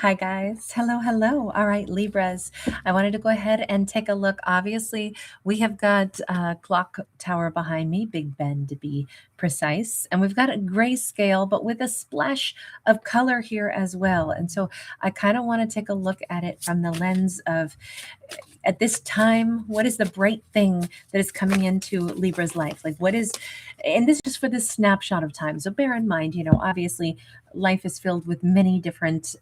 Hi, guys. Hello, hello. All right, Libras. I wanted to go ahead and take a look. Obviously, we have got a clock tower behind me, Big Ben to be precise. And we've got a grayscale, but with a splash of color here as well. And so I kind of want to take a look at it from the lens of at this time, what is the bright thing that is coming into Libra's life? Like, what is, and this is just for this snapshot of time. So bear in mind, obviously life is filled with many different,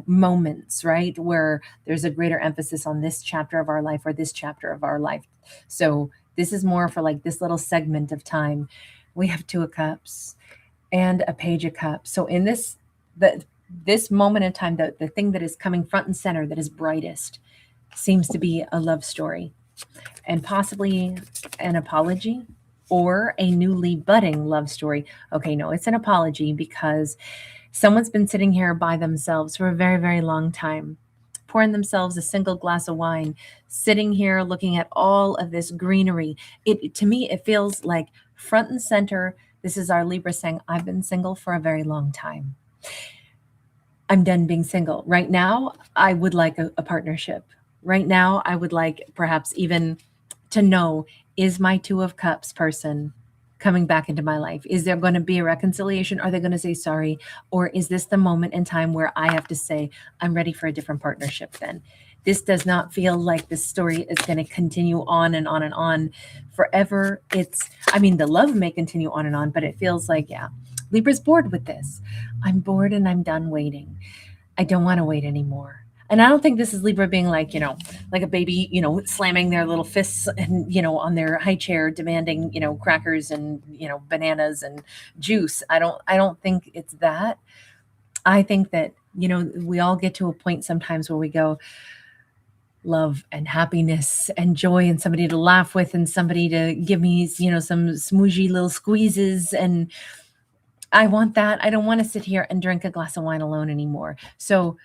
moments, right? Where there's a greater emphasis on this chapter of our life or this chapter of our life. So this is more for like this little segment of time. We have Two of Cups and a Page of Cups. So in this moment in time, the thing that is coming front and center that is brightest seems to be a love story and possibly an apology or a newly budding love story. Okay, no, it's an apology because someone's been sitting here by themselves for a very, very long time, pouring themselves a single glass of wine, sitting here looking at all of this greenery. It to me, it feels like front and center. This is our Libra saying, I've been single for a very long time. I'm done being single. Right now, I would like a partnership. Right now, I would like perhaps even to know, is my Two of Cups person coming back into my life? Is there going to be a reconciliation? Are they going to say sorry? Or is this the moment in time where I have to say, I'm ready for a different partnership then? This does not feel like this story is going to continue on and on and on forever. The love may continue on and on, but it feels like, yeah, Libra's bored with this. I'm bored and I'm done waiting. I don't want to wait anymore. And I don't think this is Libra being like, like a baby, slamming their little fists and, on their high chair demanding, crackers and, bananas and juice. I don't think it's that. I think that, we all get to a point sometimes where we go, love and happiness and joy and somebody to laugh with and somebody to give me, some smooshy little squeezes. And I want that. I don't want to sit here and drink a glass of wine alone anymore. So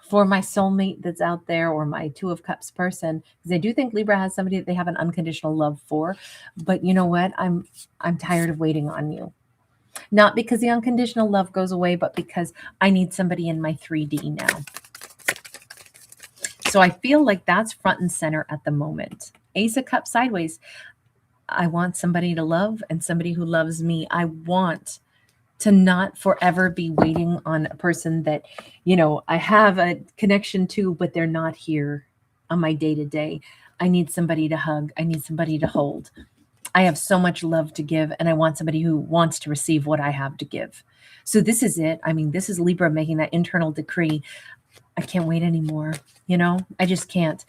for my soulmate that's out there or my Two of Cups person, because I do think Libra has somebody that they have an unconditional love for. But you know what? I'm tired of waiting on you. Not because the unconditional love goes away, but because I need somebody in my 3D now. So I feel like that's front and center at the moment. Ace of Cups sideways. I want somebody to love and somebody who loves me. I want to not forever be waiting on a person that, I have a connection to, but they're not here on my day to day. I need somebody to hug. I need somebody to hold. I have so much love to give, and I want somebody who wants to receive what I have to give. So this is it. This is Libra making that internal decree. I can't wait anymore. I just can't.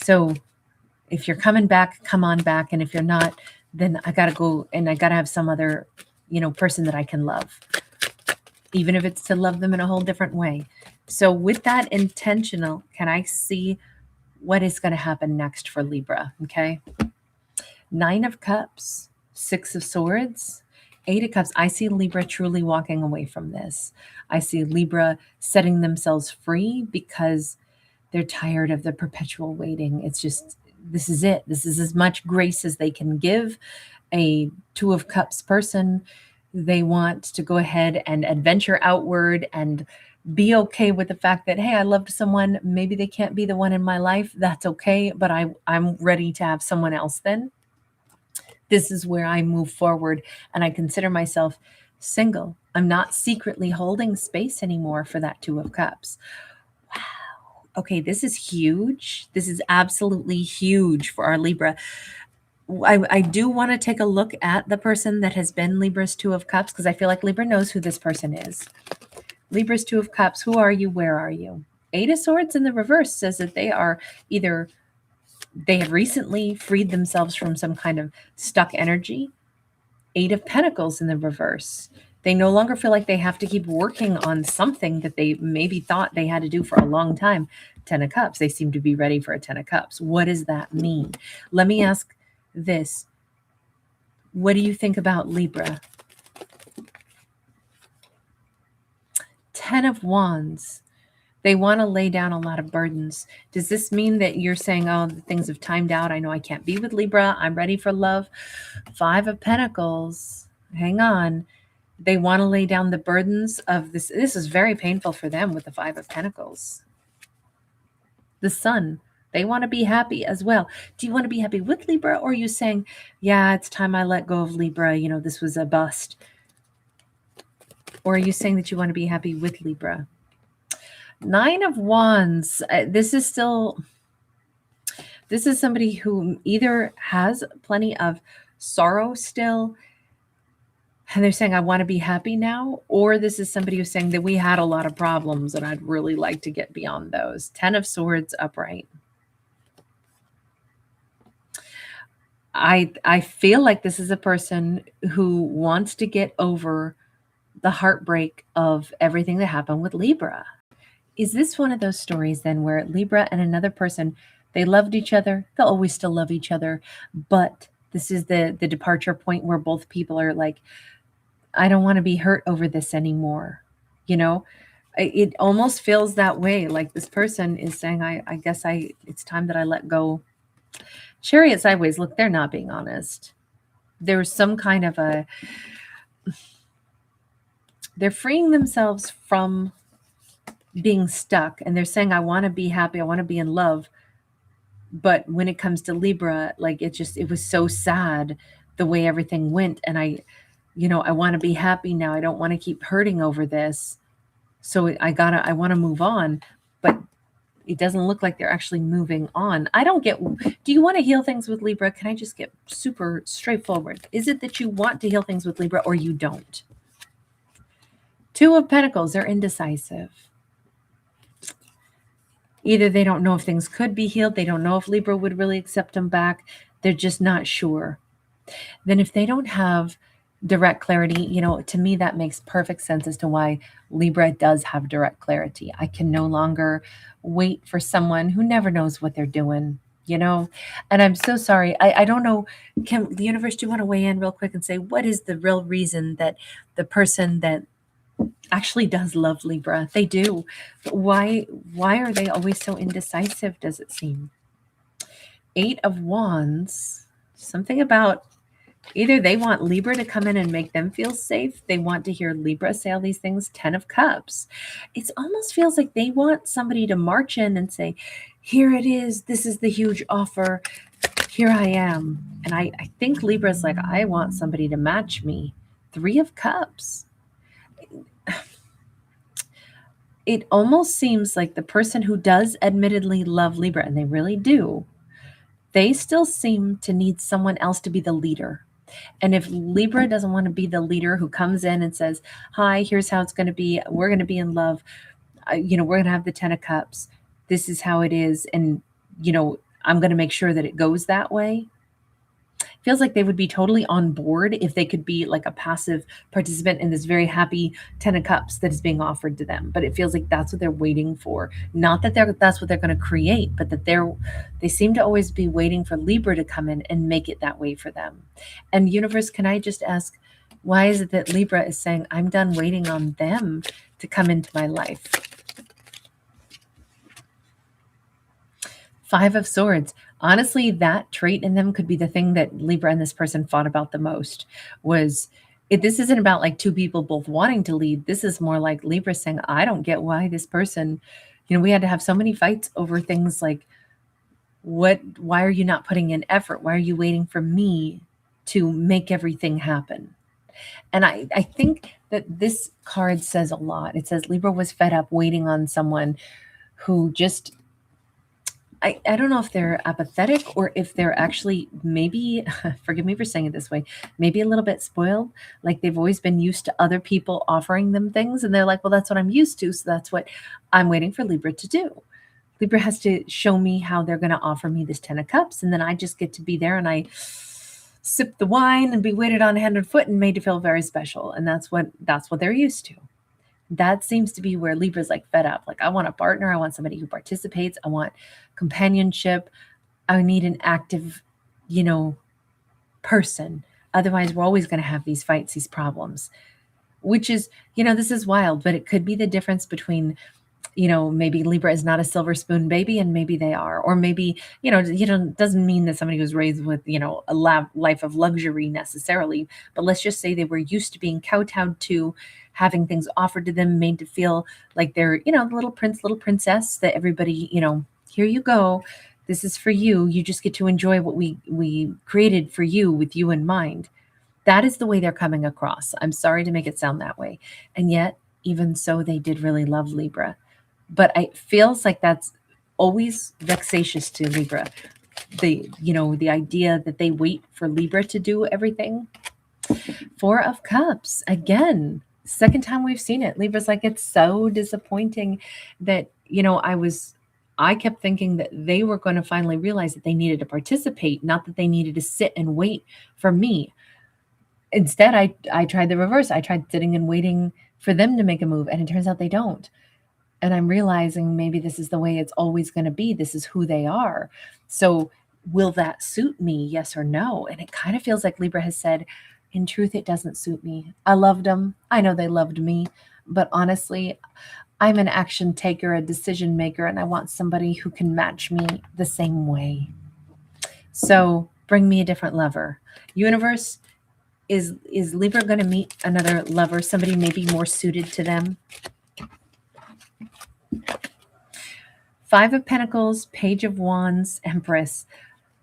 So if you're coming back, come on back. And if you're not, then I got to go and I got to have some other, person that I can love, even if it's to love them in a whole different way. So with that intentional, can I see what is going to happen next for Libra? Okay. 9 of Cups, 6 of Swords, 8 of Cups. I see Libra truly walking away from this. I see Libra setting themselves free because they're tired of the perpetual waiting. It's just, this is it. This is as much grace as they can give a Two of Cups person. They want to go ahead and adventure outward and be okay with the fact that, hey, I loved someone. Maybe they can't be the one in my life. That's okay. But I'm ready to have someone else then. This is where I move forward and I consider myself single. I'm not secretly holding space anymore for that Two of Cups. Wow. Okay, this is huge. This is absolutely huge for our Libra. I do want to take a look at the person that has been Libra's Two of Cups because I feel like Libra knows who this person is. Libra's Two of Cups, who are you? Where are you? 8 of Swords in the reverse says that they are either they have recently freed themselves from some kind of stuck energy. 8 of Pentacles in the reverse. They no longer feel like they have to keep working on something that they maybe thought they had to do for a long time. 10 of Cups. They seem to be ready for a 10 of Cups. What does that mean? Let me ask this. What do you think about Libra? 10 of Wands. They want to lay down a lot of burdens. Does this mean that you're saying, oh, the things have timed out? I know I can't be with Libra. I'm ready for love. 5 of Pentacles. Hang on. They want to lay down the burdens of this. This is very painful for them with the Five of Pentacles. The Sun, they want to be happy as well. Do you want to be happy with Libra, or are you saying, yeah, it's time I let go of Libra, you know, this was a bust? Or are you saying that you want to be happy with Libra? Nine of Wands, this is somebody who either has plenty of sorrow still, and they're saying, I want to be happy now, or this is somebody who's saying that we had a lot of problems and I'd really like to get beyond those. 10 of Swords upright. I feel like this is a person who wants to get over the heartbreak of everything that happened with Libra. Is this one of those stories then where Libra and another person, they loved each other, they'll always still love each other, but this is the departure point where both people are like, I don't want to be hurt over this anymore. You know, it almost feels that way. Like this person is saying, I guess it's time that I let go. Chariot sideways. Look, they're not being honest. There's some kind of they're freeing themselves from being stuck, and they're saying, I want to be happy. I want to be in love. But when it comes to Libra, like it was so sad the way everything went. And I want to be happy now. I don't want to keep hurting over this. So I want to move on, but it doesn't look like they're actually moving on. I don't get, do you want to heal things with Libra? Can I just get super straightforward? Is it that you want to heal things with Libra or you don't? Two of Pentacles, they're indecisive. Either they don't know if things could be healed. They don't know if Libra would really accept them back. They're just not sure. Then if they don't have direct clarity, to me, that makes perfect sense as to why Libra does have direct clarity. I can no longer wait for someone who never knows what they're doing, and I'm so sorry. I don't know. Can the universe, do you want to weigh in real quick and say, what is the real reason that the person that actually does love Libra, they do, but why are they always so indecisive, does it seem? Eight of Wands, something about either they want Libra to come in and make them feel safe. They want to hear Libra say all these things. 10 of Cups. It almost feels like they want somebody to march in and say, here it is. This is the huge offer. Here I am. And I think Libra's like, I want somebody to match me. 3 of Cups. It almost seems like the person who does admittedly love Libra, and they really do, they still seem to need someone else to be the leader. And if Libra doesn't want to be the leader who comes in and says, hi, here's how it's going to be. We're going to be in love. We're going to have the 10 of Cups. This is how it is. And, I'm going to make sure that it goes that way. Feels like they would be totally on board if they could be like a passive participant in this very happy 10 of Cups that is being offered to them. But it feels like that's what they're waiting for. Not that that's what they're going to create, but that they seem to always be waiting for Libra to come in and make it that way for them. And universe, can I just ask, why is it that Libra is saying, I'm done waiting on them to come into my life? 5 of Swords. Honestly, that trait in them could be the thing that Libra and this person fought about the most. This isn't about like two people both wanting to lead. This is more like Libra saying, I don't get why this person, we had to have so many fights over things like, why are you not putting in effort? Why are you waiting for me to make everything happen? And I think that this card says a lot. It says Libra was fed up waiting on someone who just, I don't know if they're apathetic or if they're actually maybe, forgive me for saying it this way, maybe a little bit spoiled. Like they've always been used to other people offering them things. And they're like, well, that's what I'm used to. So that's what I'm waiting for Libra to do. Libra has to show me how they're going to offer me this 10 of Cups. And then I just get to be there and I sip the wine and be waited on hand and foot and made to feel very special. And that's what they're used to. That seems to be where Libra's like fed up. Like, I want a partner. I want somebody who participates. I want companionship. I need an active, person. Otherwise, we're always going to have these fights, these problems, which is, this is wild, but it could be the difference between, maybe Libra is not a silver spoon baby and maybe they are. Or maybe, doesn't mean that somebody was raised with, a life of luxury necessarily. But let's just say they were used to being kowtowed to, having things offered to them, made to feel like they're, the little prince, little princess that everybody, here you go. This is for you. You just get to enjoy what we created for you with you in mind. That is the way they're coming across. I'm sorry to make it sound that way. And yet, even so, they did really love Libra. But it feels like that's always vexatious to Libra. The idea that they wait for Libra to do everything. Four of Cups, again, second time we've seen it. Libra's like, it's so disappointing that, I kept thinking that they were going to finally realize that they needed to participate, not that they needed to sit and wait for me. Instead, I tried the reverse. I tried sitting and waiting for them to make a move, and it turns out they don't. And I'm realizing maybe this is the way it's always going to be. This is who they are. So will that suit me? Yes or no? And it kind of feels like Libra has said, in truth, it doesn't suit me. I loved them. I know they loved me. But honestly, I'm an action taker, a decision maker, and I want somebody who can match me the same way. So bring me a different lover. Universe, is Libra going to meet another lover, somebody maybe more suited to them? Five of Pentacles, Page of Wands, Empress.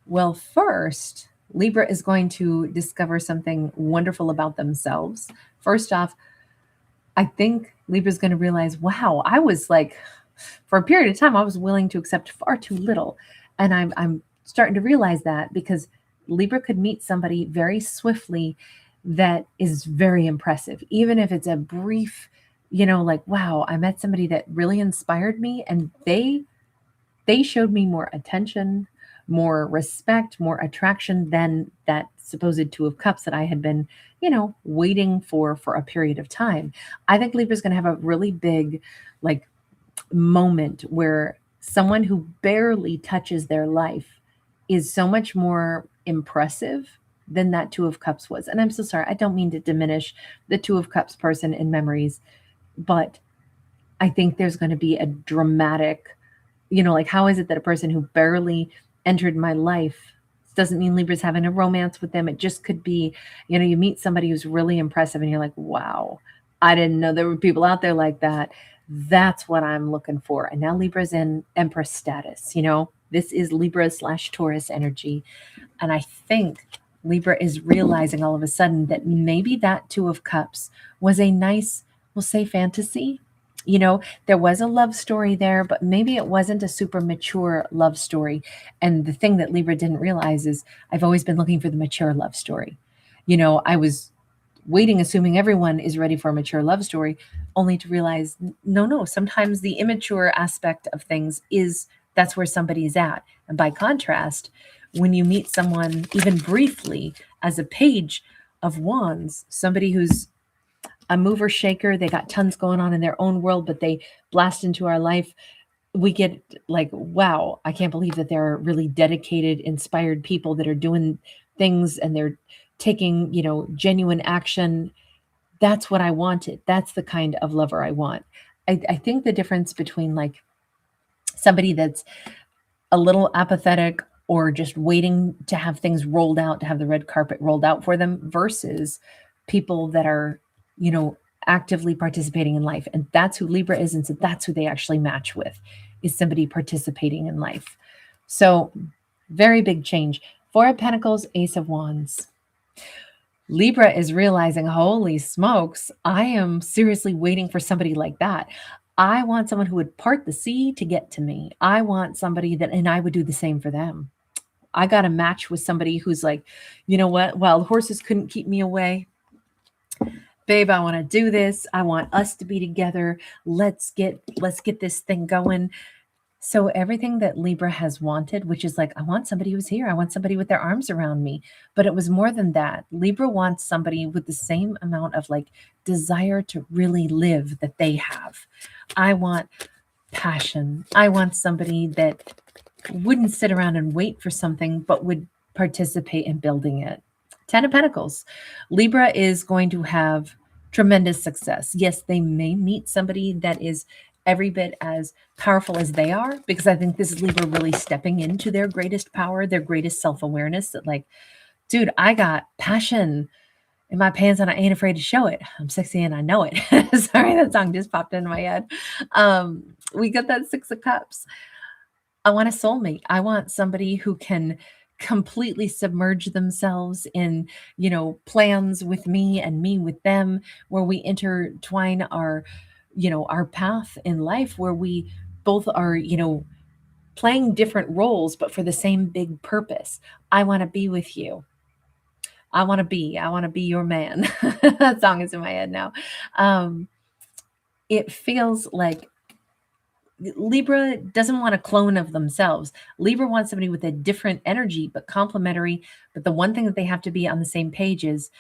Well, first, Libra is going to discover something wonderful about themselves. First off, I think Libra's going to realize, wow, I was like, for a period of time, I was willing to accept far too little. And I'm starting to realize that, because Libra could meet somebody very swiftly that is very impressive, even if it's a brief, like, wow, I met somebody that really inspired me, and they showed me more attention, more respect, more attraction than that supposed Two of Cups that I had been, waiting for a period of time. I think Libra's going to have a really big, like, moment where someone who barely touches their life is so much more impressive than that Two of Cups was. And I'm so sorry, I don't mean to diminish the Two of Cups person in memories, but I think there's going to be a dramatic, like, how is it that a person who barely entered my life, doesn't mean Libra's having a romance with them. It just could be, you meet somebody who's really impressive and you're like, wow, I didn't know there were people out there like that. That's what I'm looking for. And now Libra's in Empress status. This is Libra/Taurus energy. And I think Libra is realizing all of a sudden that maybe that Two of Cups was a nice, we'll say, fantasy. There was a love story there, but maybe it wasn't a super mature love story. And the thing that Libra didn't realize is I've always been looking for the mature love story. I was waiting, assuming everyone is ready for a mature love story, only to realize, no, sometimes the immature aspect of things that's where somebody is at. And by contrast, when you meet someone even briefly as a Page of Wands, somebody who's a mover shaker, they got tons going on in their own world, but they blast into our life, we get like, wow, I can't believe that they're really dedicated, inspired people that are doing things and they're taking, genuine action. That's what I wanted. That's the kind of lover I want. I think the difference between, like, somebody that's a little apathetic or just waiting to have things rolled out, to have the red carpet rolled out for them, versus people that are, actively participating in life. And that's who Libra is. And so that's who they actually match with, is somebody participating in life. So very big change. Four of Pentacles, Ace of Wands. Libra is realizing, holy smokes, I am seriously waiting for somebody like that. I want someone who would part the sea to get to me. I want somebody and I would do the same for them. I got a match with somebody who's like, you know what? Wild horses couldn't keep me away. Babe, I want to do this. I want us to be together. Let's get this thing going. So everything that Libra has wanted, which is like, I want somebody who's here. I want somebody with their arms around me. But it was more than that. Libra wants somebody with the same amount of, like, desire to really live that they have. I want passion. I want somebody that wouldn't sit around and wait for something, but would participate in building it. 10 of Pentacles. Libra is going to have tremendous success. Yes, they may meet somebody that is every bit as powerful as they are, because I think this is Libra really stepping into their greatest power, their greatest self-awareness, that like, dude, I got passion in my pants and I ain't afraid to show it. I'm sexy and I know it. Sorry, that song just popped into my head. We got that Six of Cups. I want a soulmate. I want somebody who can completely submerge themselves in, plans with me and me with them, where we intertwine our path in life, where we both are, playing different roles, but for the same big purpose. I want to be with you. I want to be your man. That song is in my head now. It feels like Libra doesn't want a clone of themselves. Libra wants somebody with a different energy, but complementary. But the one thing that they have to be on the same page is,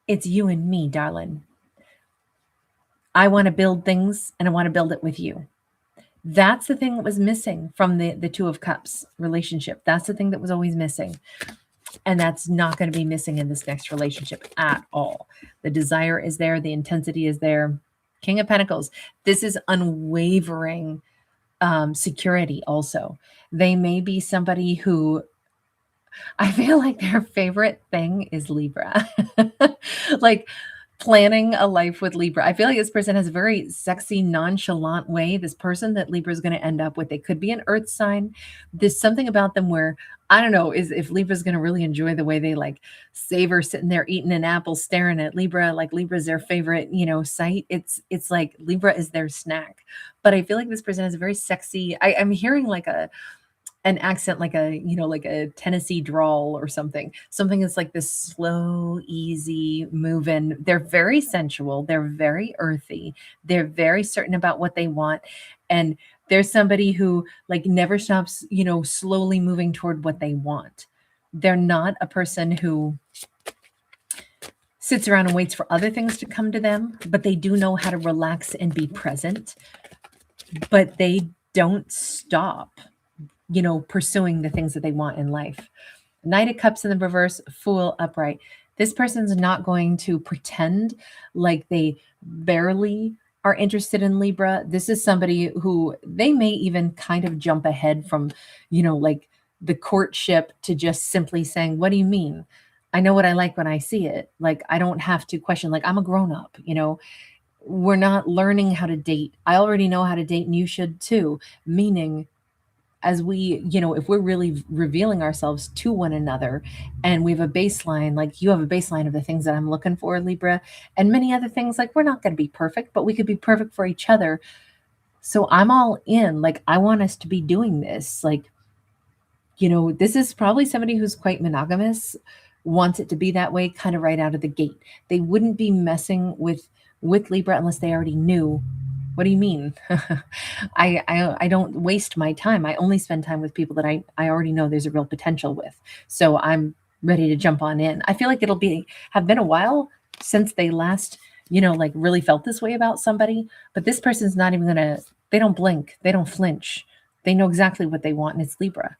it's you and me, darling. I want to build things and I want to build it with you. That's the thing that was missing from the Two of Cups relationship. That's the thing that was always missing. And that's not going to be missing in this next relationship at all. The desire is there. The intensity is there. King of Pentacles. This is unwavering security also. They may be somebody who, I feel like their favorite thing is Libra. Like planning a life with Libra. I feel like this person has a very sexy, nonchalant way. This person that Libra is going to end up with, they could be an earth sign. There's something about them where, I don't know, is if Libra's going to really enjoy the way they like savor sitting there eating an apple, staring at Libra, like Libra's their favorite, sight. It's like Libra is their snack. But I feel like this person has a very sexy, I'm hearing like an accent, like a Tennessee drawl or something that's like this slow, easy moving. They're very sensual. They're very earthy. They're very certain about what they want. And there's somebody who like never stops, slowly moving toward what they want. They're not a person who sits around and waits for other things to come to them, but they do know how to relax and be present, but they don't stop pursuing the things that they want in life. Knight of Cups in the reverse, Fool upright. This person's not going to pretend like they barely are interested in Libra. This is somebody who they may even kind of jump ahead from, like the courtship to just simply saying, what do you mean? I know what I like when I see it. Like, I don't have to question, like, I'm a grown up, we're not learning how to date. I already know how to date and you should too. Meaning, as we, if we're really revealing ourselves to one another and we have a baseline, like you have a baseline of the things that I'm looking for, Libra, and many other things, like we're not going to be perfect, but we could be perfect for each other. So I'm all in, like, I want us to be doing this. Like, this is probably somebody who's quite monogamous, wants it to be that way kind of right out of the gate. They wouldn't be messing with Libra unless they already knew. What do you mean? I don't waste my time. I only spend time with people that I already know there's a real potential with. So I'm ready to jump on in. I feel like have been a while since they last, like really felt this way about somebody. But this person's not even they don't blink. They don't flinch. They know exactly what they want, and it's Libra.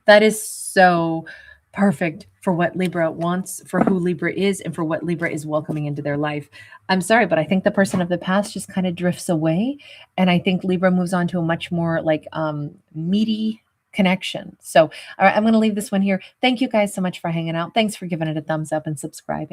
That is so perfect for what Libra wants, for who Libra is, and for what Libra is welcoming into their life. I'm sorry, but I think the person of the past just kind of drifts away. And I think Libra moves on to a much more like meaty connection. So all right, I'm going to leave this one here. Thank you guys so much for hanging out. Thanks for giving it a thumbs up and subscribing.